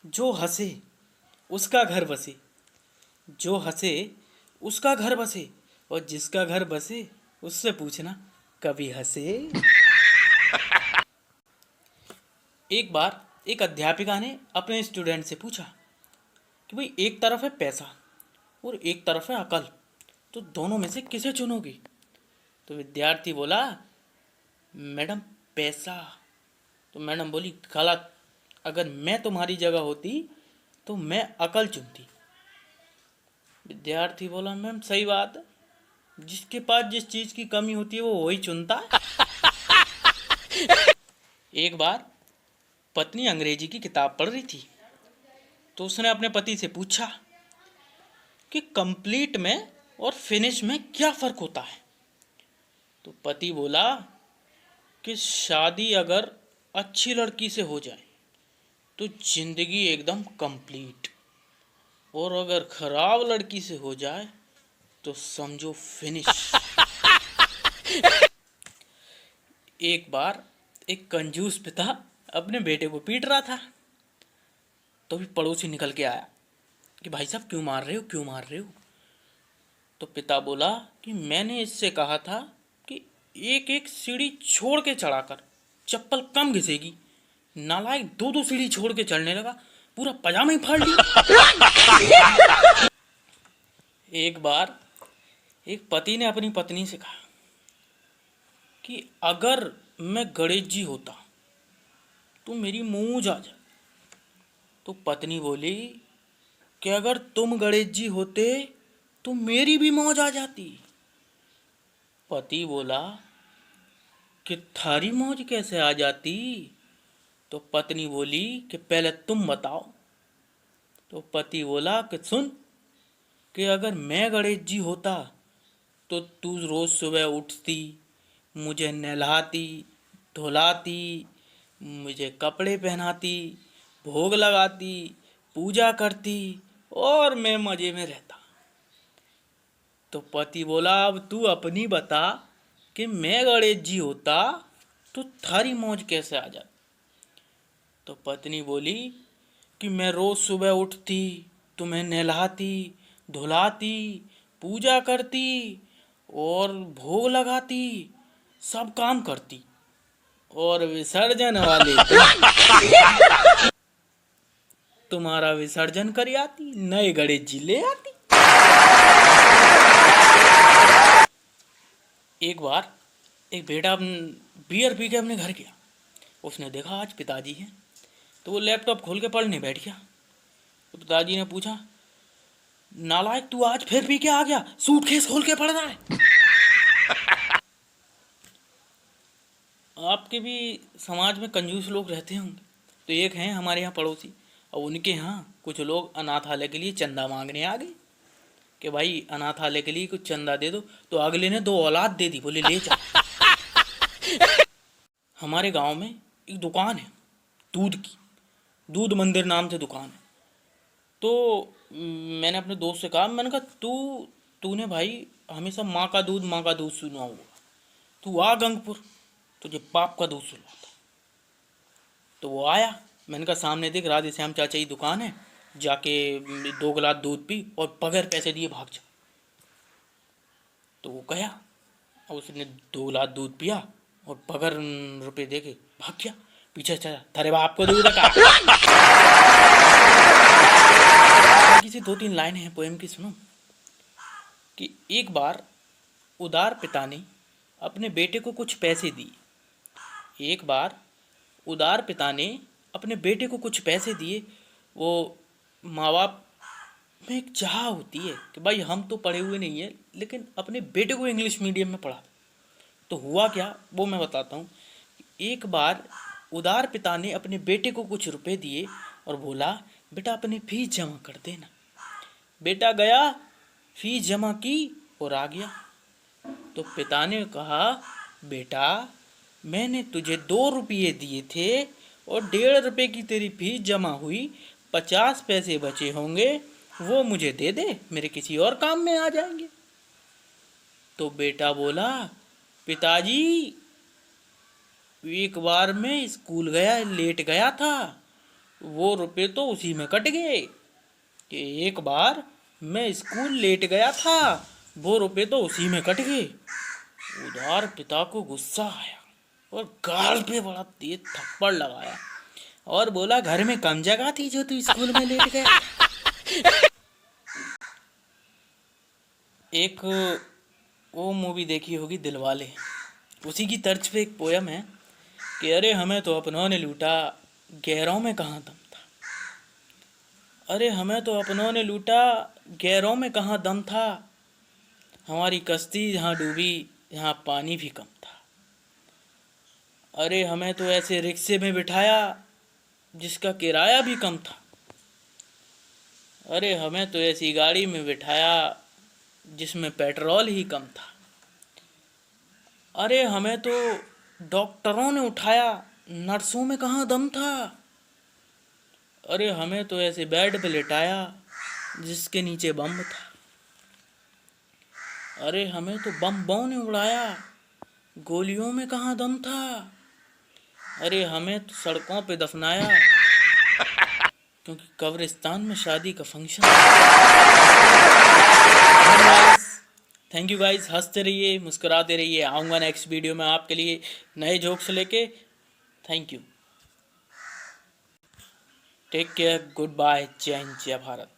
जो हंसे उसका घर बसे, जो हंसे उसका घर बसे, और जिसका घर बसे उससे पूछना कभी हंसे। एक बार एक अध्यापिका ने अपने स्टूडेंट से पूछा कि भाई एक तरफ है पैसा और एक तरफ है अकल, तो दोनों में से किसे चुनोगी? तो विद्यार्थी बोला, मैडम पैसा। तो मैडम बोली, गलत, अगर मैं तुम्हारी जगह होती तो मैं अकल चुनती। विद्यार्थी बोला, मैम सही बात है, जिसके पास जिस चीज़ की कमी होती है वो वही चुनता है। एक बार पत्नी अंग्रेजी की किताब पढ़ रही थी, तो उसने अपने पति से पूछा कि कंप्लीट में और फिनिश में क्या फ़र्क होता है? तो पति बोला कि शादी अगर अच्छी लड़की से हो जाए तो जिंदगी एकदम कंप्लीट, और अगर खराब लड़की से हो जाए तो समझो फिनिश। एक बार एक कंजूस पिता अपने बेटे को पीट रहा था, तो भी पड़ोसी निकल के आया कि भाई साहब क्यों मार रहे हो, क्यों मार रहे हो? तो पिता बोला कि मैंने इससे कहा था कि एक एक सीढ़ी छोड़ के चढ़ाकर चप्पल कम घिसेगी। नालायक दो दो सीढ़ी छोड़ के चढ़ने लगा, पूरा पजामा ही फाड़ लिया। एक बार एक पति ने अपनी पत्नी से कहा कि अगर मैं गणेश जी होता तो मेरी मूंछ आ जाए। तो पत्नी बोली कि अगर तुम गणेश जी होते तो मेरी भी मौज आ जाती। पति बोला कि थारी मौज कैसे आ जाती? तो पत्नी बोली कि पहले तुम बताओ। तो पति बोला कि सुन, कि अगर मैं गणेश जी होता तो तू रोज सुबह उठती, मुझे नहलाती, धुलाती, मुझे कपड़े पहनाती, भोग लगाती, पूजा करती, और मैं मजे में रहता। तो पति बोला, अब तू अपनी बता कि मैं गणेश जी होता तो थारी मौज कैसे आ जाती? तो पत्नी बोली कि मैं रोज सुबह उठती, तुम्हें नहलाती, धुलाती, पूजा करती और भोग लगाती, सब काम करती, और विसर्जन वाले दिन तुम्हारा विसर्जन कर आती, नए गणेश जी ले आती। एक बार एक बेटा बियर पी के अपने घर गया। उसने देखा आज पिताजी हैं, तो वो लैपटॉप खोल के पढ़ने बैठ गया। तो पिताजी ने पूछा, नालायक तू आज फिर पी के आ गया, सूटकेस खोल के पढ़ रहा है? आपके भी समाज में कंजूस लोग रहते होंगे। तो एक हैं हमारे यहाँ पड़ोसी, और उनके यहाँ कुछ लोग अनाथालय के लिए चंदा मांगने आ गए कि भाई अनाथालय के लिए कुछ चंदा दे दो। तो अगले ने 2 औलाद दे दी, बोले ले जा। हमारे गांव में एक दुकान है दूध की, दूध मंदिर नाम से दुकान है। तो मैंने अपने दोस्त से कहा, मैंने कहा तूने भाई हमेशा माँ का दूध सुना होगा, तू आ गंगपुर, तुझे बाप का दूध सुनाता। तो वो आया। मैंने कहा सामने देख राधे श्याम चाचा की दुकान है, जाके 2 गिलास दूध पी और बगैर पैसे दिए भाग जा। तो वो गया और उसने 2 गिलास दूध पिया और बगैर रुपए दे के भाग गया। पीछे चला, तेरे बाप को दूध का। किसी 2-3 लाइनें हैं पोएम की, सुनो। कि एक बार उदार पिता ने अपने बेटे को कुछ पैसे दिए। एक बार उदार पिता ने अपने बेटे को कुछ पैसे दिए। वो माँ बाप में एक चाह होती है कि भाई हम तो पढ़े हुए नहीं है, लेकिन अपने बेटे को इंग्लिश मीडियम में पढ़ा। तो हुआ क्या वो मैं बताता हूँ। एक बार उदार पिता ने अपने बेटे को कुछ रुपए दिए और बोला, बेटा अपनी फीस जमा कर देना। बेटा गया, फीस जमा की और आ गया। तो पिता ने कहा, बेटा मैंने तुझे 2 रुपये दिए थे और 1.5 रुपये की तेरी फीस जमा हुई, 50 पैसे बचे होंगे, वो मुझे दे दे, मेरे किसी और काम में आ जाएंगे। तो बेटा बोला, पिताजी एक बार मैं स्कूल गया, लेट गया था, वो रुपए तो उसी में कट गए कि एक बार मैं स्कूल लेट गया था, वो रुपए तो उसी में कट गए। उधार पिता को गुस्सा आया और गाल पे बड़ा तेज थप्पड़ लगाया और बोला, घर में कम जगह थी जो तू स्कूल में लेट गया था। एक वो मूवी देखी होगी दिलवाले, उसी की तर्ज पे एक पोयम है कि अरे हमें तो अपनों ने लूटा, गैरों में कहाँ दम था। अरे हमें तो अपनों ने लूटा, गैरों में कहाँ दम था। हमारी कश्ती जहाँ डूबी, यहाँ पानी भी कम था। अरे हमें तो ऐसे रिक्शे में बिठाया जिसका किराया भी कम था। अरे हमें तो ऐसी गाड़ी में बिठाया जिसमें पेट्रोल ही कम था। अरे हमें तो डॉक्टरों ने उठाया, नर्सों में कहाँ दम था। अरे हमें तो ऐसे बेड पे लिटाया जिसके नीचे बम था। अरे हमें तो बमों ने उड़ाया, गोलियों में कहाँ दम था। अरे हमें तो सड़कों पे दफनाया क्योंकि कब्रिस्तान में शादी का फंक्शन। थैंक यू गाइस, हंसते रहिए, मुस्कुराते रहिए। आऊँगा नेक्स्ट वीडियो में आपके लिए नए जोक्स लेके। Thank you, take care, good bye, जय हिंद, जय भारत।